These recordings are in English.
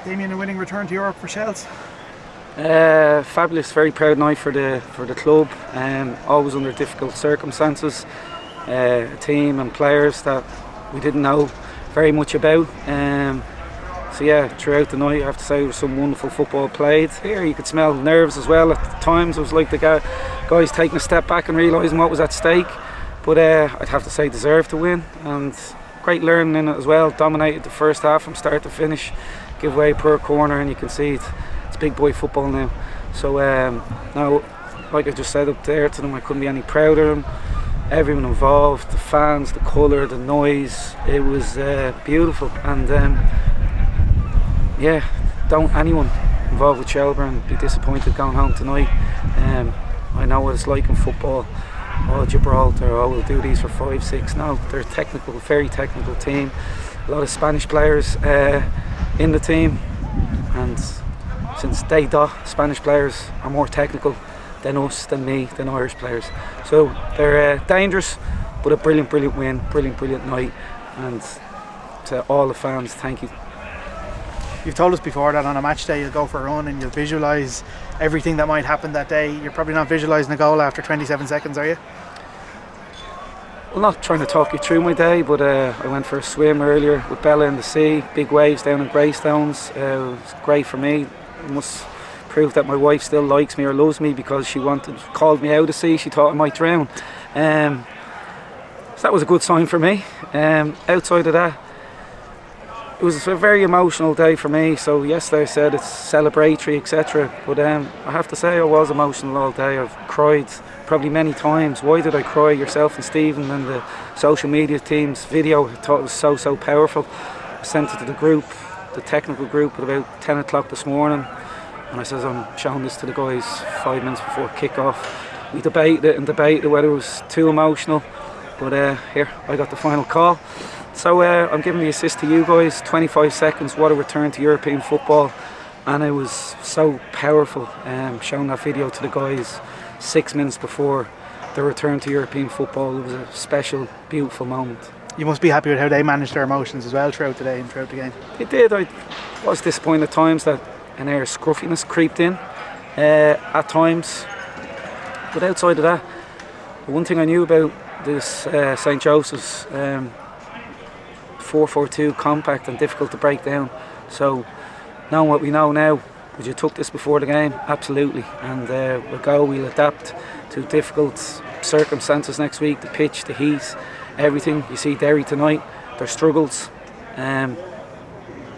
Damien, a winning return to Europe for Shels. Fabulous, very proud night for the club. Always under difficult circumstances. A team and players that we didn't know very much about. So yeah, throughout the night I have to say there was some wonderful football played. Here you could smell nerves as well at times. It was like the guys taking a step back and realising what was at stake. But I'd have to say deserved to win, and great learning in it as well. Dominated the first half from start to finish. Give away per corner and you can see it's big boy football now. So now, like I just said up there to them, I couldn't be any prouder of them. Everyone involved, the fans, the colour, the noise, it was beautiful. And yeah, don't anyone involved with Shelbourne be disappointed going home tonight. I know what it's like in football. Oh, Gibraltar, we'll do these for 5-6. No, they're a technical, very technical team. A lot of Spanish players in the team, and since day dot, Spanish players are more technical than us, than me, than Irish players. So they're dangerous, but a brilliant win, brilliant night. And to all the fans, thank you. You've told us before that on a match day you'll go for a run and you'll visualise everything that might happen that day. You're probably not visualising a goal after 27 seconds, are you? Well, not trying to talk you through my day, but I went for a swim earlier with Bella in the sea, big waves down in Greystones. It was great for me. It must prove that my wife still likes me or loves me, because she called me out of sea. She thought I might drown. So that was a good sign for me. Outside of that, it was a very emotional day for me. So yesterday I said it's celebratory, etc. But I have to say I was emotional all day. I've cried probably many times. Why did I cry? Yourself and Stephen and the social media team's video, I thought it was so powerful. I sent it to the group, the technical group, at about 10 o'clock this morning, and I says I'm showing this to the guys 5 minutes before kick-off. We debated it whether it was too emotional, but here I got the final call. So I'm giving the assist to you guys. 25 seconds, what a return to European football. And it was so powerful, showing that video to the guys 6 minutes before the return to European football. It was a special, beautiful moment. You must be happy with how they managed their emotions as well throughout the day and throughout the game. It did. I was disappointed at times that an air of scruffiness creeped in at times. But outside of that, the one thing I knew about this St. Joseph's 4-4-2, compact and difficult to break down. So knowing what we know now, would you took this before the game? Absolutely. And we'll adapt to difficult circumstances next week, the pitch, the heat, everything. You see Derry tonight, their struggles, and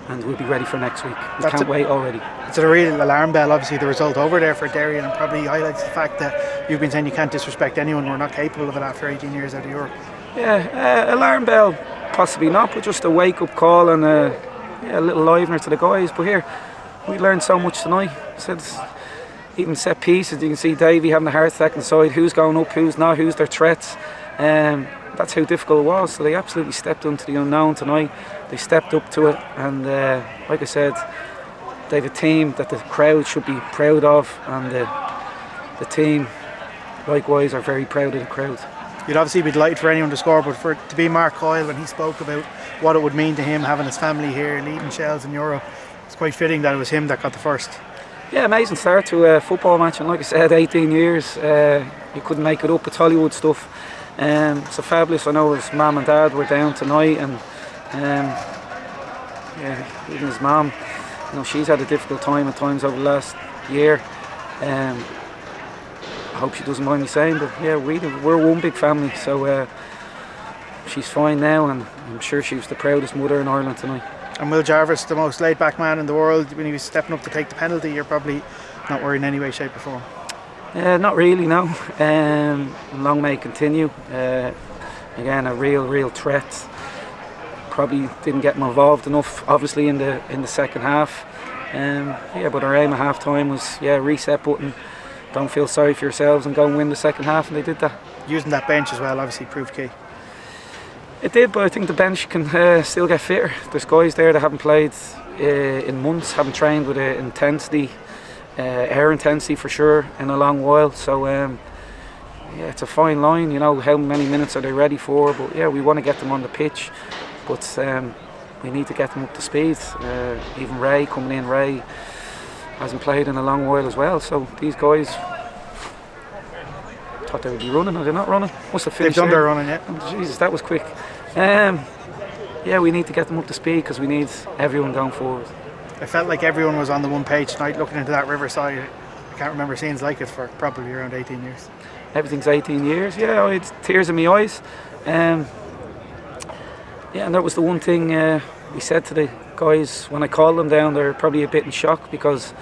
we'll be ready for next week. We can't wait already. It's a real alarm bell, obviously, the result over there for Derry, and probably highlights the fact that you've been saying you can't disrespect anyone. We're not capable of it after 18 years out of Europe. Yeah, alarm bell, possibly not, but just a wake-up call and a little livener to the guys. But here, we learned so much tonight. Even set pieces, you can see Davey having a heart attack inside, who's going up, who's not, who's their threats. That's how difficult it was. So they absolutely stepped into the unknown tonight. They stepped up to it, and like I said, they have a team that the crowd should be proud of, and the team likewise are very proud of the crowd. You'd obviously be delighted for anyone to score, but to be Mark Coyle, when he spoke about what it would mean to him having his family here, leading Shels in Europe, it's quite fitting that it was him that got the first. Yeah, amazing start to a football match, and like I said, 18 years, you couldn't make it up. It's Hollywood stuff. So fabulous. I know his mum and dad were down tonight, and even his mum, she's had a difficult time at times over the last year. I hope she doesn't mind me saying, but yeah, we're one big family, so she's fine now, and I'm sure she was the proudest mother in Ireland tonight. And Will Jarvis, the most laid-back man in the world, when he was stepping up to take the penalty, you're probably not worried in any way, shape or form? Not really, no. Long may it continue. Again, a real threat. Probably didn't get him involved enough, obviously, in the second half. But our aim at half-time was, reset button. Don't feel sorry for yourselves and go and win the second half, and they did that. Using that bench as well obviously proved key. It did, but I think the bench can still get fitter. There's guys there that haven't played in months, haven't trained with intensity, air intensity for sure, in a long while. So it's a fine line, how many minutes are they ready for, but we want to get them on the pitch. But we need to get them up to speed. Even Ray coming in, Ray hasn't played in a long while as well, so these guys thought they would be running. Are they not running? Must have finished. They've done their running, yeah. Oh, Jesus, that was quick. Yeah, we need to get them up to speed because we need everyone going forward. I felt like everyone was on the one page tonight looking into that Riverside. I can't remember scenes like it for probably around 18 years. Everything's 18 years. Yeah, I had tears in my eyes. Yeah, and that was the one thing we said to the guys when I called them down. They're probably a bit in shock because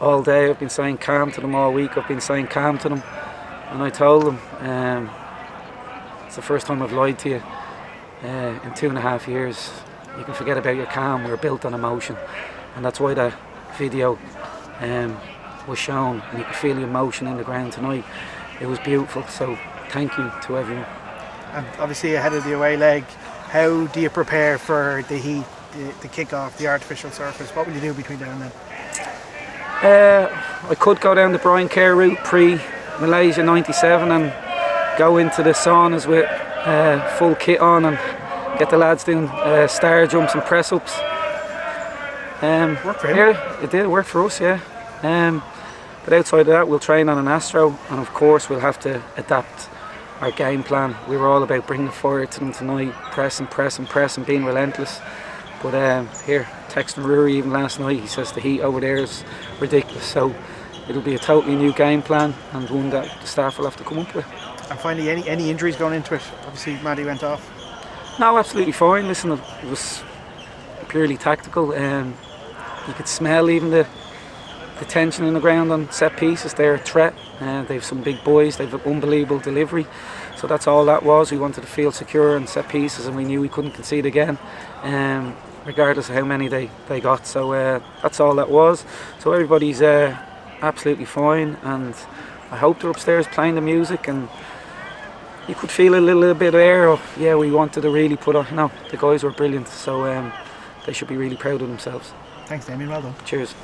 all day I've been saying calm to them, all week I've been saying calm to them, and I told them it's the first time I've lied to you in 2.5 years. You can forget about your calm. We're built on emotion, and that's why that video was shown, and you could feel the emotion in the ground tonight. It was beautiful, so thank you to everyone. And obviously ahead of the away leg, how do you prepare for the heat, the kick-off, the artificial surface? What will you do between now and then? I could go down the Brian Kerr route pre-Malaysia 97 and go into the saunas with full kit on and get the lads doing star jumps and press-ups. Worked for him. Yeah, it did work for us, yeah. But outside of that, we'll train on an Astro, and of course we'll have to adapt our game plan. We were all about bringing fire to them tonight, press and being relentless. But here, texting Rory even last night, he says the heat over there is ridiculous. So it'll be a totally new game plan and one that the staff will have to come up with. And finally, any injuries going into it? Obviously, Maddie went off. No, absolutely fine. Listen, it was purely tactical. You could smell even the tension in the ground on set pieces. They're a threat. They've some big boys. They've an unbelievable delivery. So that's all that was. We wanted to feel secure on set pieces, and we knew we couldn't concede again, regardless of how many they got. So that's all that was. So everybody's absolutely fine, and I hope they're upstairs playing the music, and you could feel a little bit of air. Yeah, we wanted to really put on. No, the guys were brilliant. So they should be really proud of themselves. Thanks, Damien. Well done. Cheers.